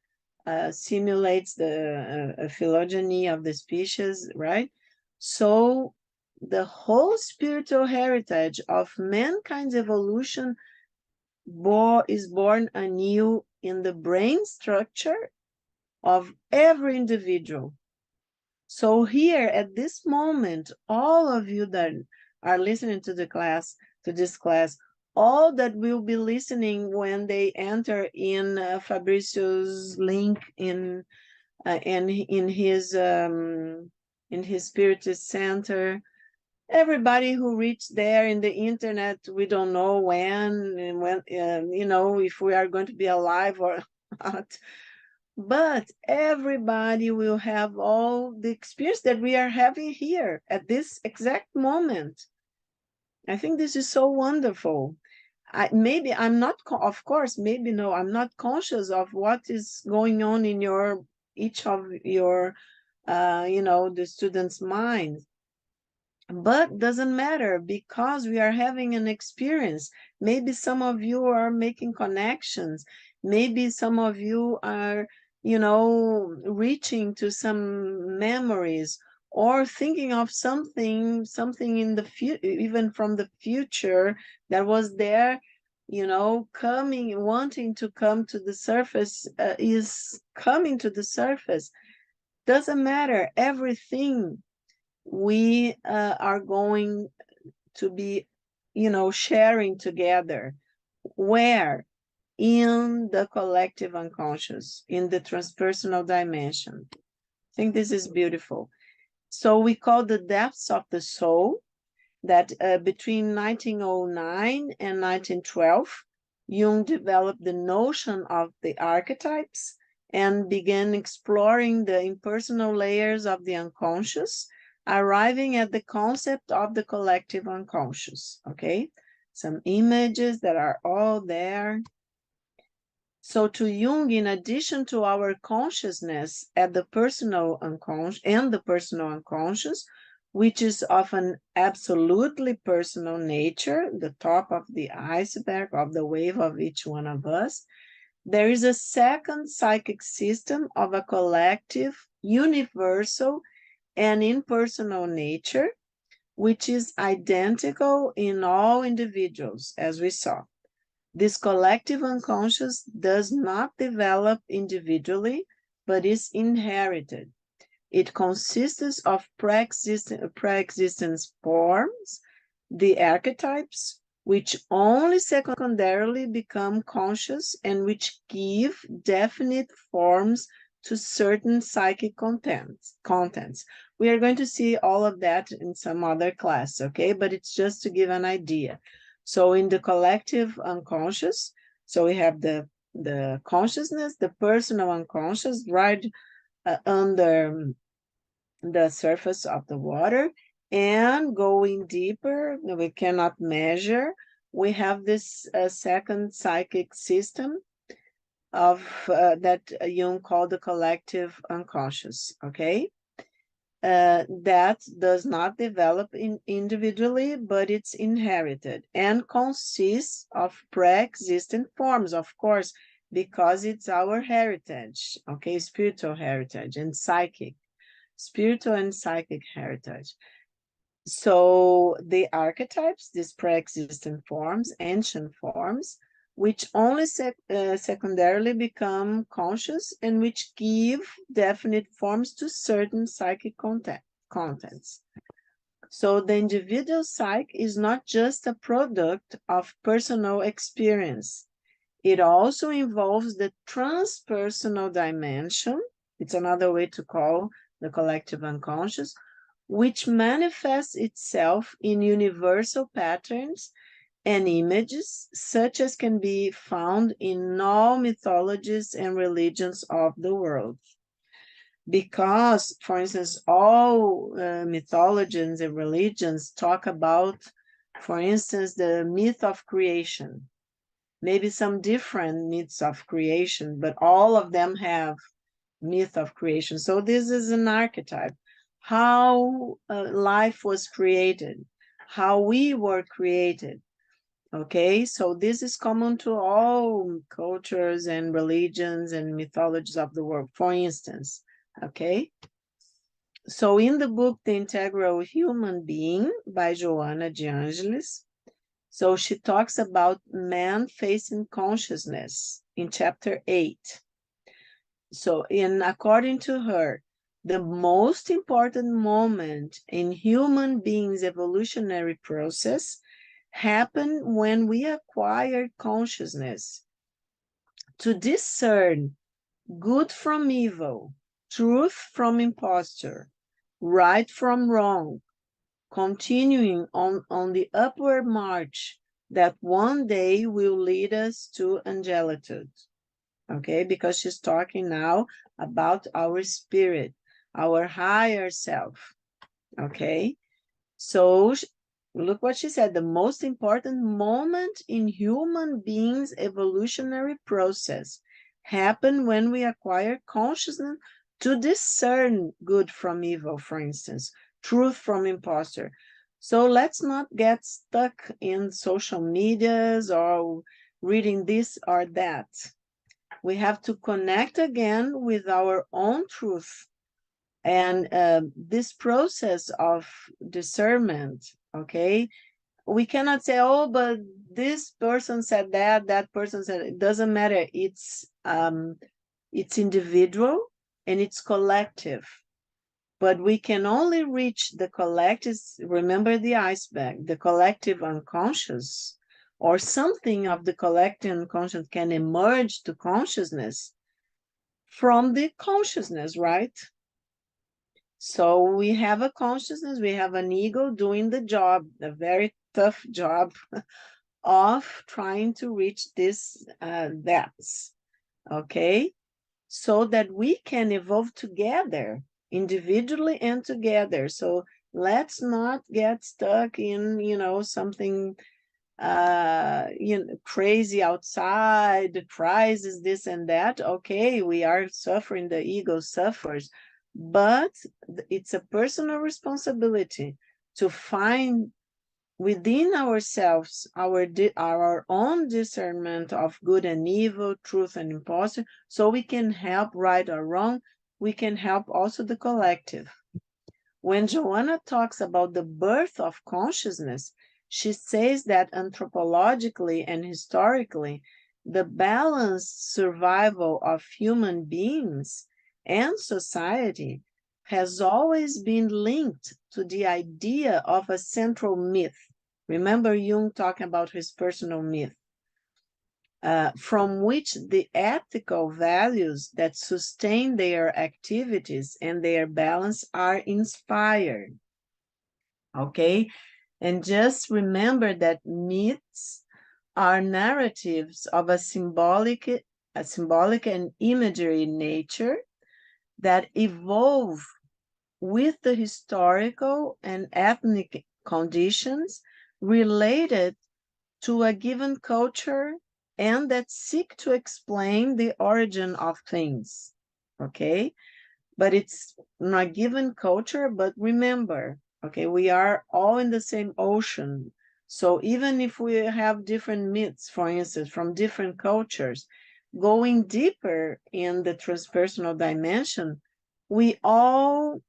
simulates the phylogeny of the species, right? So the whole spiritual heritage of mankind's evolution is born anew in the brain structure of every individual. So here at this moment, all of you that are listening to this class, all that will be listening when they enter in Fabrizio's link in his Spiritist Center, everybody who reached there in the internet, we don't know when if we are going to be alive or not. But everybody will have all the experience that we are having here at this exact moment. I think this is so wonderful. I'm not conscious of what is going on in each of your, the students' minds. But doesn't matter, because we are having an experience. Maybe some of you are making connections. Maybe some of you are reaching to some memories or thinking of something in the future, even from the future that was there, wanting to come to the surface, is coming to the surface. Doesn't matter. Everything we are going to be, sharing together. Where? In the collective unconscious, in the transpersonal dimension. I think this is beautiful. So we call the depths of the soul that between 1909 and 1912, Jung developed the notion of the archetypes and began exploring the impersonal layers of the unconscious, arriving at the concept of the collective unconscious, okay? Some images that are all there. So to Jung, in addition to our consciousness at the personal unconscious and the personal unconscious, which is of an absolutely personal nature, the top of the iceberg of the wave of each one of us, there is a second psychic system of a collective, universal, and impersonal nature, which is identical in all individuals, as we saw. This collective unconscious does not develop individually, but is inherited. It consists of pre-existence forms, the archetypes, which only secondarily become conscious and which give definite forms to certain psychic contents. We are going to see all of that in some other class, okay? But it's just to give an idea. So in the collective unconscious, so we have the consciousness, the personal unconscious, right under the surface of the water, and going deeper, we cannot measure. We have this second psychic system of that Jung called the collective unconscious, okay? That does not develop individually, but it's inherited and consists of pre-existent forms, of course, because it's our heritage, okay, spiritual heritage and psychic, spiritual and psychic heritage. So the archetypes, these pre-existent forms, ancient forms, which only secondarily become conscious and which give definite forms to certain psychic contents. So the individual psyche is not just a product of personal experience. It also involves the transpersonal dimension. It's another way to call the collective unconscious, which manifests itself in universal patterns and images, such as can be found in all mythologies and religions of the world. Because, for instance, all mythologies and religions talk about, for instance, the myth of creation. Maybe some different myths of creation, but all of them have myth of creation. So this is an archetype. How life was created, how we were created. Okay, so this is common to all cultures and religions and mythologies of the world, for instance. Okay, so in the book, The Integral Human Being by Joanna de Angelis, so she talks about man facing consciousness in chapter 8. So according to her, the most important moment in human beings' evolutionary process happened when we acquired consciousness to discern good from evil, truth from imposture, right from wrong, continuing on the upward march that one day will lead us to angelitude. Okay, because she's talking now about our spirit, our higher self. Okay, so look what she said, the most important moment in human beings' evolutionary process happened when we acquire consciousness to discern good from evil, for instance, truth from impostor. So let's not get stuck in social medias or reading this or that. We have to connect again with our own truth. And this process of discernment, okay, we cannot say, oh, but this person said that, that person said, it doesn't matter. It's individual and it's collective. But we can only reach the collective, remember the iceberg, the collective unconscious, or something of the collective unconscious can emerge to consciousness from the consciousness, right? So we have a consciousness, we have an ego doing the job, a very tough job of trying to reach this depths, okay? so that we can evolve together, individually and together. So let's not get stuck in, something crazy outside, the crisis, this and that. Okay, we are suffering, the ego suffers, but it's a personal responsibility to find within ourselves our own discernment of good and evil, truth and imposture, so we can help, right or wrong, we can help also the collective. When Joanna talks about the birth of consciousness, she says that anthropologically and historically, the balanced survival of human beings and society has always been linked to the idea of a central myth. Remember Jung talking about his personal myth, from which the ethical values that sustain their activities and their balance are inspired. Okay? And just remember that myths are narratives of a symbolic and imagery nature that evolve with the historical and ethnic conditions related to a given culture and that seek to explain the origin of things, okay? But it's not given culture, but remember, okay, we are all in the same ocean. So even if we have different myths, for instance, from different cultures, going deeper in the transpersonal dimension, we all,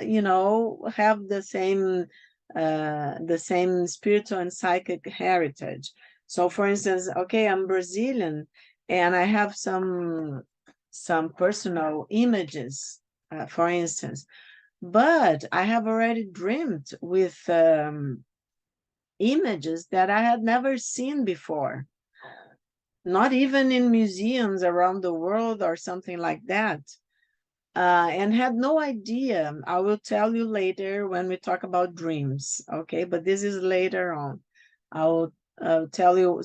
have the same spiritual and psychic heritage. So for instance, okay, I'm Brazilian and I have some personal images, for instance, but I have already dreamed with images that I had never seen before, not even in museums around the world or something like that, and had no idea. I will tell you later when we talk about dreams, okay? But this is later on. I will tell you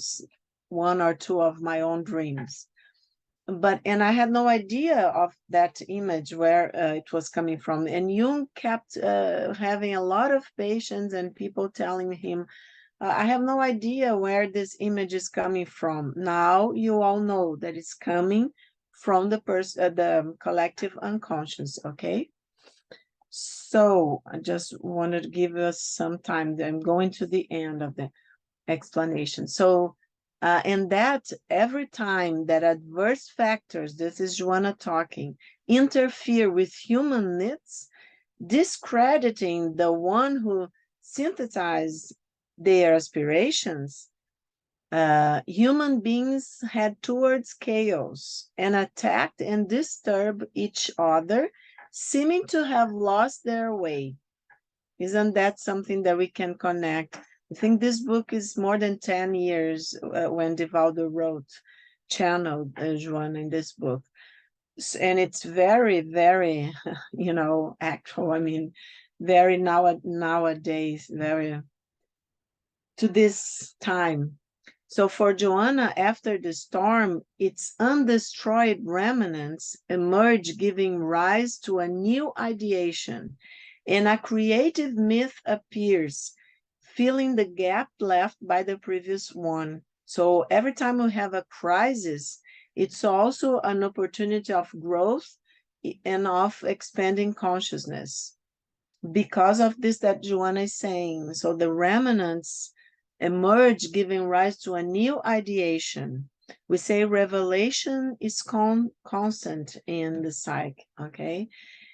one or two of my own dreams. And I had no idea of that image, where it was coming from. And Jung kept having a lot of patients and people telling him, I have no idea where this image is coming from. Now you all know that it's coming from the collective unconscious, okay? So I just wanted to give us some time. I'm going to the end of the explanation. So and that every time that adverse factors, this is Joanna talking, interfere with human needs, discrediting the one who synthesized their aspirations, human beings head towards chaos and attacked and disturbed each other, seeming to have lost their way. Isn't that something that we can connect? I think this book is more than 10 years when Divaldo wrote, channeled Joanna in this book. And it's very, very, actual. I mean, very nowadays, very to this time. So for Joanna, after the storm, its undestroyed remnants emerge, giving rise to a new ideation, and a creative myth appears, filling the gap left by the previous one. So every time we have a crisis, it's also an opportunity of growth and of expanding consciousness. Because of this that Joanna is saying, so the remnants emerge, giving rise to a new ideation. We say revelation is constant in the psyche, okay?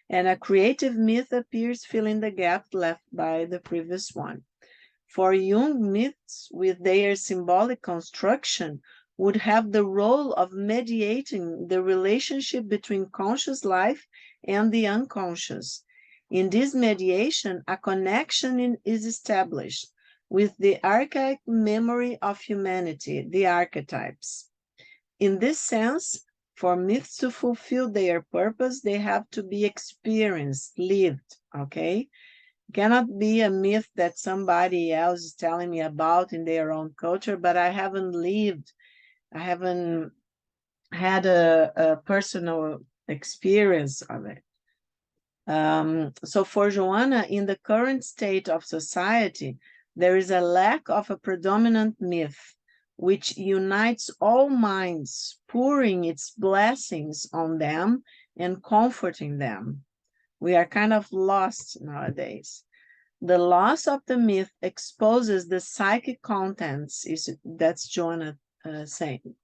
And a creative myth appears, filling the gap left by the previous one. For Jung, myths, with their symbolic construction, would have the role of mediating the relationship between conscious life and the unconscious. In this mediation, a connection is established with the archaic memory of humanity, the archetypes. In this sense, for myths to fulfill their purpose, they have to be experienced, lived, okay? It cannot be a myth that somebody else is telling me about in their own culture, but I haven't lived, I haven't had a personal experience of it. So for Joanna, in the current state of society, there is a lack of a predominant myth which unites all minds, pouring its blessings on them and comforting them. We are kind of lost nowadays. The loss of the myth exposes the psychic contents, that's Joanna saying,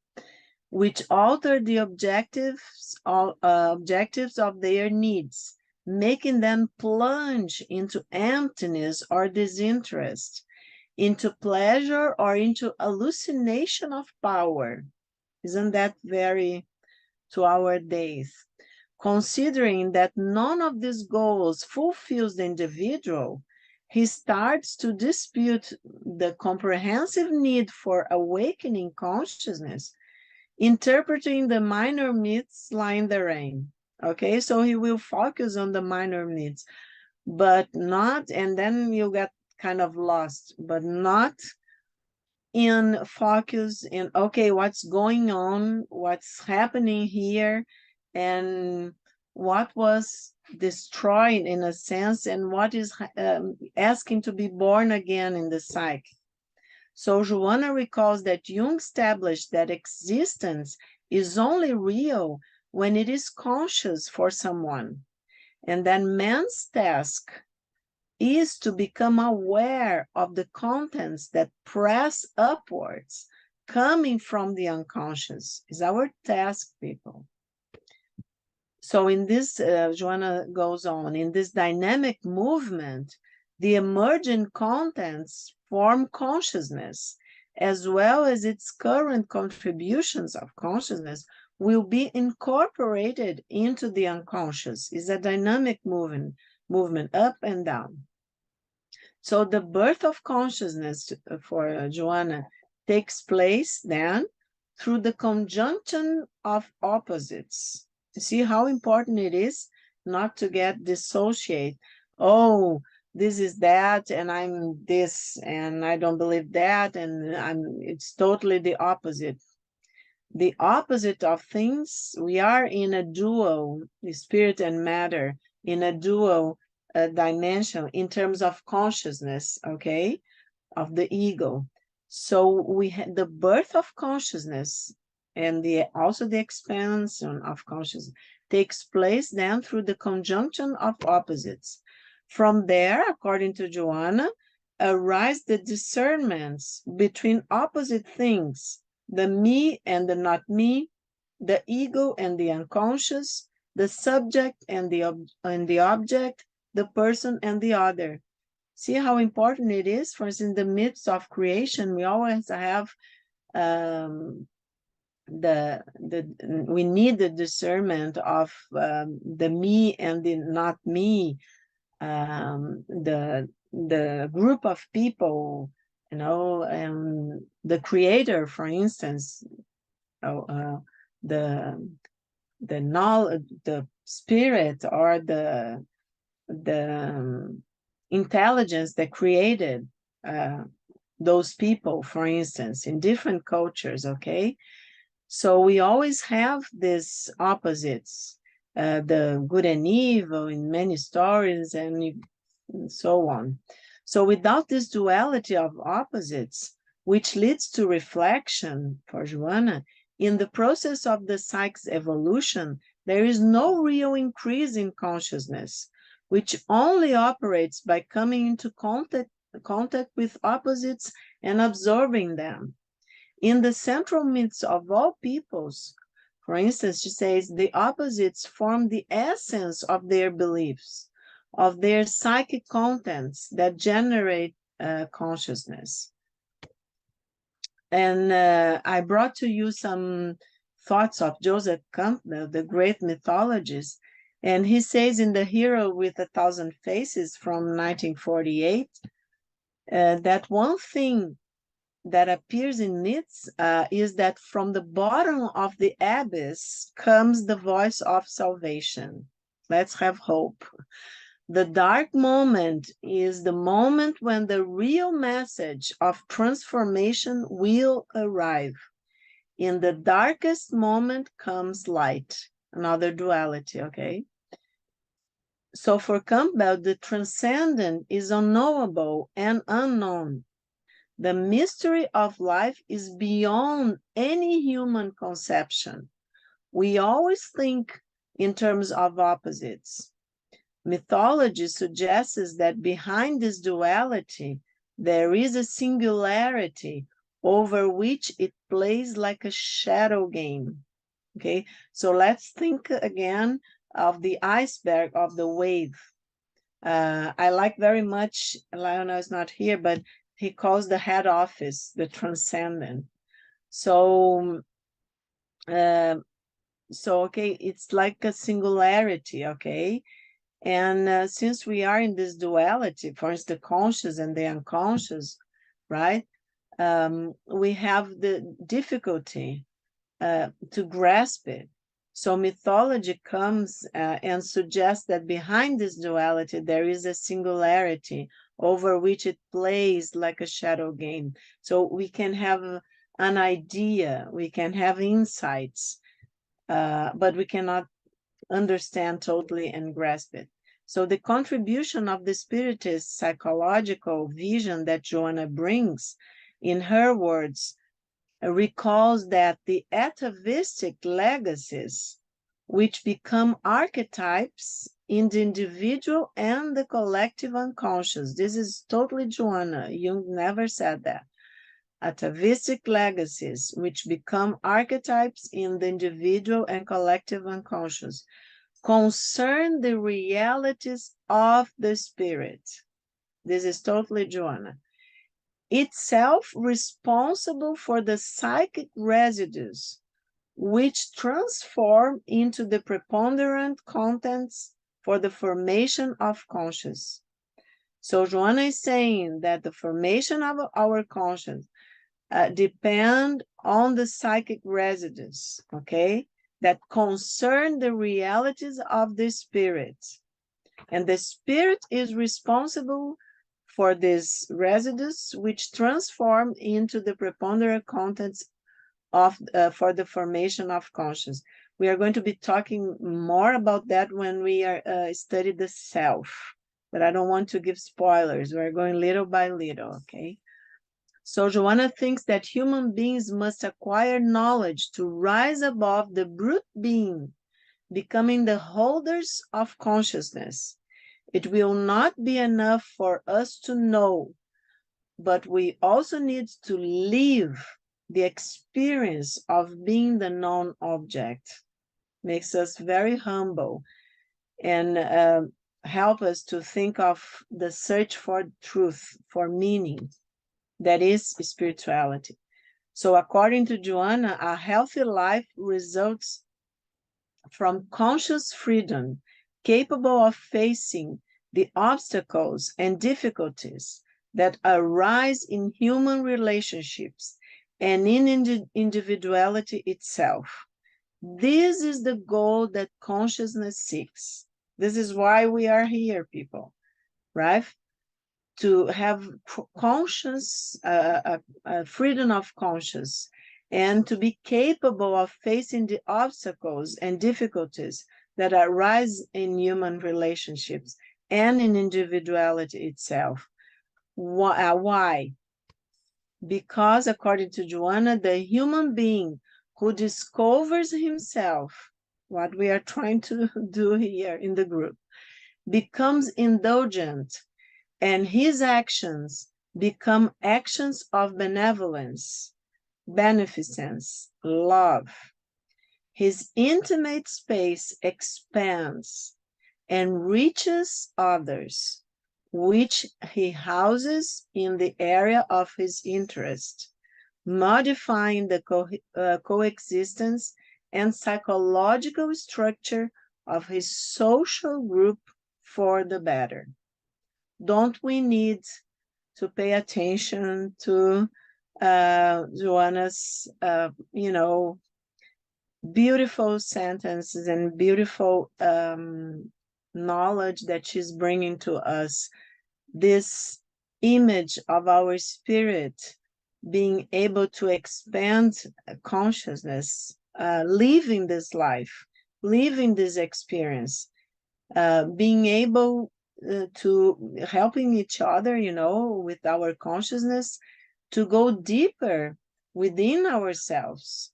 which alter the objectives of their needs, making them plunge into emptiness or disinterest, into pleasure or into hallucination of power. Isn't that very to our days? Considering that none of these goals fulfills the individual, he starts to dispute the comprehensive need for awakening consciousness, interpreting the minor myths lying therein. Okay, so he will focus on the minor myths, but not, and then you get kind of lost, but not in focus in, okay, what's going on, what's happening here, and what was destroyed in a sense, and what is asking to be born again in the psyche. So Joanna recalls that Jung established that existence is only real when it is conscious for someone, and that man's task is to become aware of the contents that press upwards, coming from the unconscious. Is our task, people. So in this, Joanna goes on, in this dynamic movement, the emergent contents form consciousness, as well as its current contributions of consciousness will be incorporated into the unconscious. It's a dynamic movement up and down. So the birth of consciousness for Joanna takes place then through the conjunction of opposites. You see how important it is not to get dissociate. Oh, this is that, and I'm this, and I don't believe that, and it's totally the opposite. The opposite of things, we are in a dual, the spirit and matter, in a dual dimension in terms of consciousness, okay, of the ego. So we had the birth of consciousness and also the expansion of consciousness takes place then through the conjunction of opposites. From there, according to Joanna, arise the discernments between opposite things, the me and the not me, the ego and the unconscious, the subject and the object, the person and the other. See how important it is? For instance, in the midst of creation, we always have we need the discernment of the me and the not me, the group of people, you know, the creator, for instance, the knowledge, the spirit, or the intelligence that created those people, for instance, in different cultures, okay? So we always have these opposites, the good and evil in many stories and so on. So without this duality of opposites, which leads to reflection for Joanna, in the process of the psyche's evolution, there is no real increase in consciousness, which only operates by coming into contact with opposites and absorbing them. In the central myths of all peoples, for instance, she says, the opposites form the essence of their beliefs, of their psychic contents that generate consciousness. And I brought to you some thoughts of Joseph Campbell, the great mythologist, and he says in The Hero with a Thousand Faces from 1948, that one thing that appears in myths is that from the bottom of the abyss comes the voice of salvation. Let's have hope. The dark moment is the moment when the real message of transformation will arrive. In the darkest moment comes light, another duality, okay? So for Campbell, the transcendent is unknowable and unknown. The mystery of life is beyond any human conception. We always think in terms of opposites. Mythology suggests that behind this duality, there is a singularity over which it plays like a shadow game. Okay, so let's think again of the iceberg, of the wave. I like very much, Lionel is not here, but he calls the head office the transcendent. So, okay, it's like a singularity, okay? And since we are in this duality, for instance, the conscious and the unconscious, right? We have the difficulty to grasp it. So mythology comes and suggests that behind this duality, there is a singularity over which it plays like a shadow game. So we can have an idea, we can have insights, but we cannot understand totally and grasp it. So the contribution of the Spiritist psychological vision that Joanna brings, in her words, recalls that the atavistic legacies, which become archetypes in the individual and the collective unconscious. This is totally Joanna. Jung never said that. Atavistic legacies, which become archetypes in the individual and collective unconscious, concern the realities of the spirit. This is totally Joanna. Itself responsible for the psychic residues, which transform into the preponderant contents for the formation of conscious. So Joanna is saying that the formation of our conscience depend on the psychic residues, okay, that concern the realities of the spirit. And the spirit is responsible for these residues, which transform into the preponderant contents of for the formation of conscious. We are going to be talking more about that when we are study the self, but I don't want to give spoilers. We're going little by little, okay? So Joanna thinks that human beings must acquire knowledge to rise above the brute being, becoming the holders of consciousness. It will not be enough for us to know, but we also need to live the experience of being the known object. Makes us very humble and help us to think of the search for truth, for meaning. That is spirituality. So according to Joanna, a healthy life results from conscious freedom, capable of facing the obstacles and difficulties that arise in human relationships and in individuality itself. This is the goal that consciousness seeks. This is why we are here, people, right? To have conscious, freedom of conscience, and to be capable of facing the obstacles and difficulties that arise in human relationships and in individuality itself. Why? Because according to Joanna, the human being who discovers himself, what we are trying to do here in the group, becomes indulgent, and his actions become actions of benevolence, beneficence, love. His intimate space expands and reaches others, which he houses in the area of his interest, modifying the coexistence and psychological structure of his social group for the better. Don't we need to pay attention to Joanna's, beautiful sentences and beautiful knowledge that she's bringing to us? This image of our spirit being able to expand consciousness, living this life, living this experience, being able to helping each other, you know, with our consciousness, to go deeper within ourselves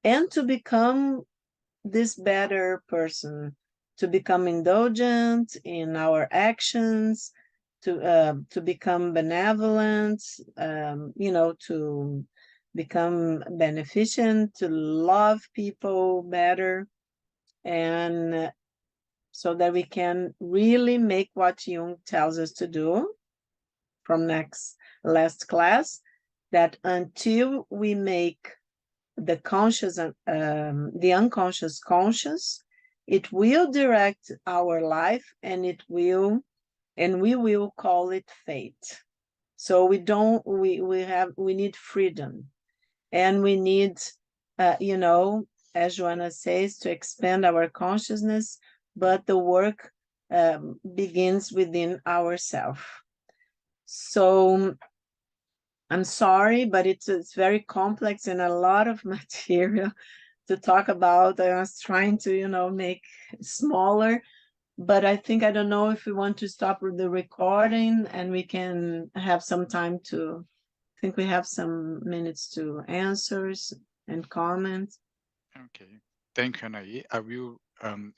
and to become this better person, to become indulgent in our actions, to become benevolent, you know, to become beneficent, to love people better, and so that we can really make what Jung tells us to do from last class, that until we make the conscious and the unconscious conscious, it will direct our life, and we will call it fate. So we need freedom, and we need, you know, as Joanna says, to expand our consciousness, but the work begins within ourselves. So I'm sorry, but it's very complex and a lot of material to talk about. I was trying to, you know, make it smaller, but I think, I don't know if we want to stop the recording and we can have some time to, I think we have some minutes to answers and comments. Okay, thank you, Anahy. I will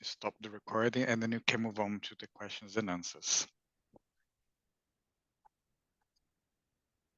stop the recording and then you can move on to the questions and answers.